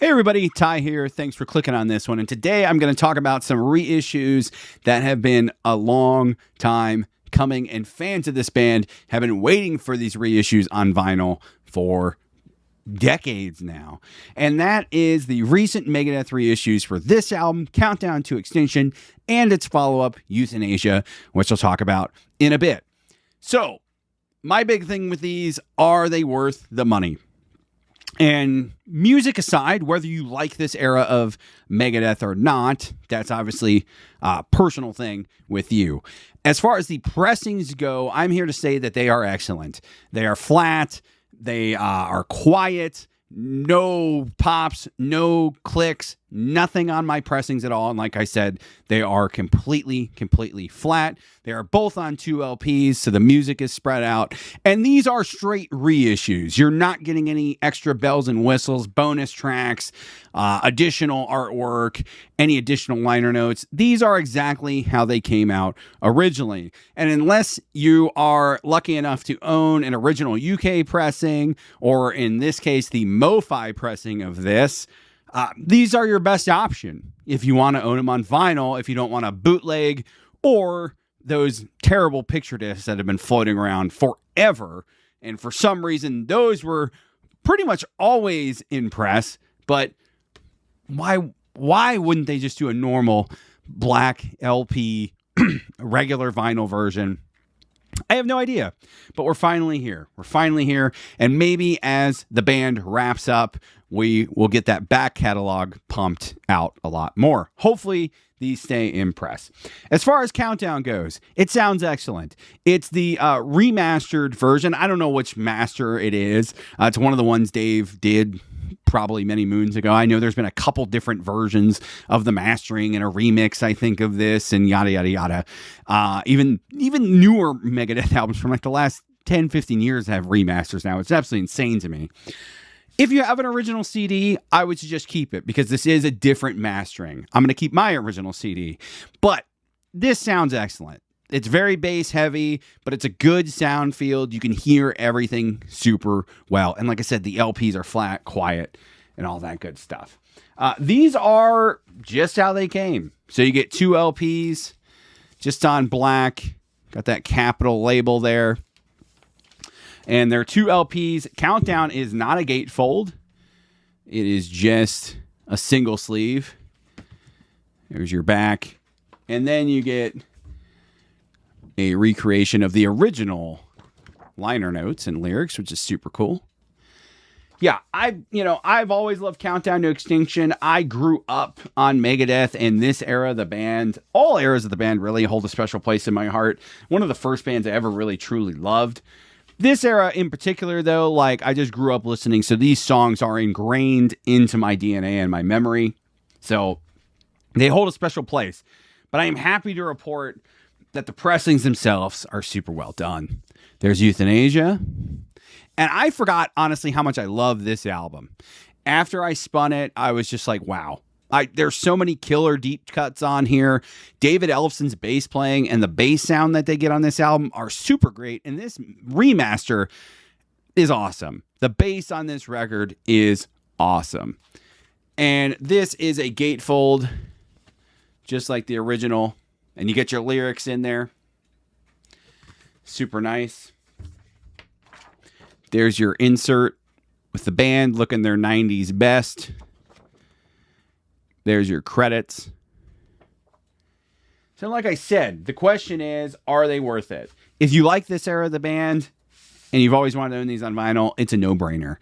Hey everybody, Ty here. Thanks for clicking on this one. And today I'm going to talk about some reissues that have been a long time coming, and fans of this band have been waiting for these reissues on vinyl for decades now. And that is the recent Megadeth reissues for this album, Countdown to Extinction, and its follow-up, Youthanasia, which I'll talk about in a bit. So, my big thing with these, are they worth the money? And music aside, whether you like this era of Megadeth or not, that's obviously a personal thing with you. As far as the pressings go, I'm here to say that they are excellent. They are flat. They are quiet. No pops, no clicks, nothing on my pressings at all. And like I said, they are completely flat. They are both on 2 LPs, so the music is spread out. And these are straight reissues. You're not getting any extra bells and whistles, bonus tracks, additional artwork, any additional liner notes. These are exactly how they came out originally. And unless you are lucky enough to own an original UK pressing, or in this case, the MoFi pressing of this, these are your best option if you want to own them on vinyl, if you don't want a bootleg or those terrible picture discs that have been floating around forever. And for some reason, those were pretty much always in press. But why wouldn't they just do a normal black LP, regular vinyl version? I have no idea, but we're finally here. And maybe as the band wraps up, we will get that back catalog pumped out a lot more. Hopefully, these stay in press. As far as Countdown goes, it sounds excellent. It's the remastered version. I don't know which master it is. It's one of the ones Dave did probably many moons ago. I know there's been a couple different versions of the mastering and a remix, I think, of this, and yada, yada, yada. Even newer Megadeth albums from like the last 10, 15 years have remasters now. It's absolutely insane to me. If you have an original CD, I would suggest keep it, because this is a different mastering. I'm going to keep my original CD, but this sounds excellent. It's very bass heavy, but it's a good sound field. You can hear everything super well. And like I said, the LPs are flat, quiet, and all that good stuff. These are just how they came. So you get 2 LPs, just on black. Got that capital label there. And they're 2 LPs. Countdown is not a gatefold. It is just a single sleeve. There's your back. And then you get a recreation of the original liner notes and lyrics, which is super cool. Yeah, I've always loved Countdown to Extinction. I grew up on Megadeth, and this era of the band, all eras of the band really hold a special place in my heart. One of the first bands I ever really truly loved. This era in particular, though, like, I just grew up listening, so these songs are ingrained into my DNA and my memory. So they hold a special place. But I am happy to report that the pressings themselves are super well done. There's Youthanasia. And I forgot, honestly, how much I love this album. After I spun it, I was just like, wow. There's so many killer deep cuts on here. David Ellefson's bass playing and the bass sound that they get on this album are super great. And this remaster is awesome. The bass on this record is awesome. And this is a gatefold, just like the original. And you get your lyrics in there. Super nice. There's your insert with the band looking their 90s best. There's your credits. So like I said, the question is, are they worth it? If you like this era of the band and you've always wanted to own these on vinyl, it's a no-brainer.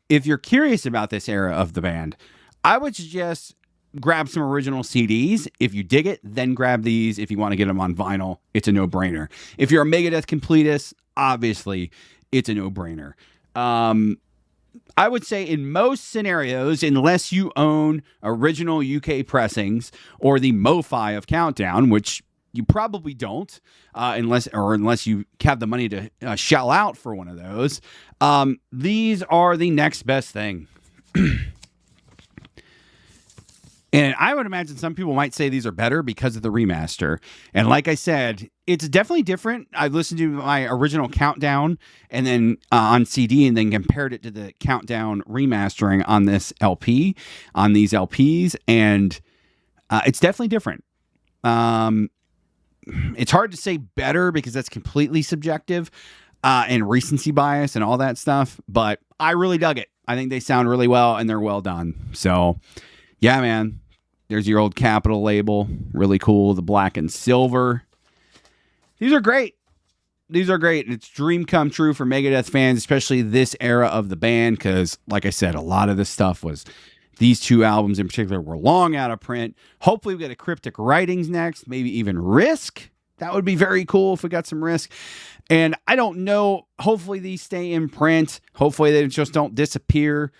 If you're curious about this era of the band, I would suggest grab some original CDs. If you dig it, then grab these. If you want to get them on vinyl, it's a no-brainer. If you're a Megadeth completist, obviously, it's a no-brainer. I would say in most scenarios, unless you own original UK pressings or the MoFi of Countdown, which you probably don't, unless you have the money to shell out for one of those, these are the next best thing. And I would imagine some people might say these are better because of the remaster. And like I said, it's definitely different. I listened to my original Countdown and then on CD and then compared it to the Countdown remastering on this LP, on these LPs. And it's definitely different. It's hard to say better because that's completely subjective and recency bias and all that stuff. But I really dug it. I think they sound really well and they're well done. So, yeah, man. There's your old Capitol label. Really cool. The black and silver. These are great. These are great. It's dream come true for Megadeth fans, especially this era of the band, because, like I said, a lot of this stuff was... These two albums in particular were long out of print. Hopefully we get a Cryptic Writings next. Maybe even Risk. That would be very cool if we got some Risk. And I don't know. Hopefully these stay in print. Hopefully they just don't disappear.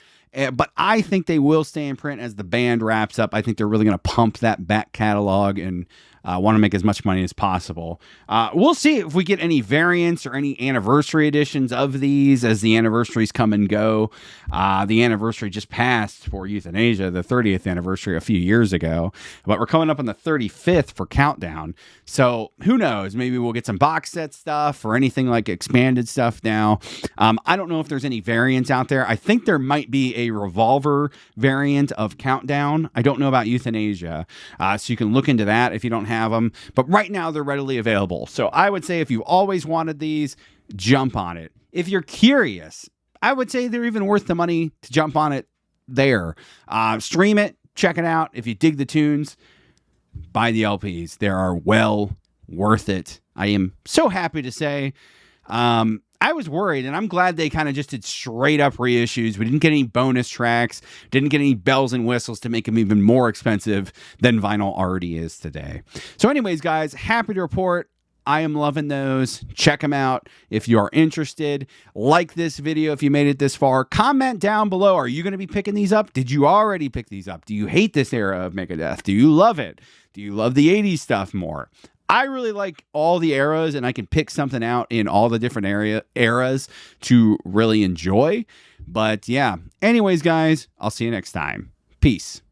But I think they will stay in print as the band wraps up. I think they're really going to pump that back catalog and want to make as much money as possible. We'll see if we get any variants or any anniversary editions of these as the anniversaries come and go. The anniversary just passed for Youthanasia, the 30th anniversary a few years ago. But we're coming up on the 35th for Countdown. So who knows? Maybe we'll get some box set stuff or anything like expanded stuff now. I don't know if there's any variants out there. I think there might be a Revolver variant of Countdown. I don't know about Youthanasia. So you can look into that if you don't have them. But right now they're readily available. So I would say if you've always wanted these, jump on it. If you're curious, I would say they're even worth the money to jump on it there. Stream it, check it out. If you dig the tunes, buy the LPs. They are well worth it. I am so happy to say. I was worried, and I'm glad they kind of just did straight up reissues. We didn't get any bonus tracks, didn't get any bells and whistles to make them even more expensive than vinyl already is today. So anyways, guys, happy to report I am loving those. Check them out if you are interested. Like this video if you made it this far. Comment down below. Are you going to be picking these up? Did you already pick these up? Do you hate this era of Megadeth? Do you love it? Do you love the 80s stuff more? I really like all the eras, and I can pick something out in all the different eras to really enjoy. But yeah, anyways, guys, I'll see you next time. Peace.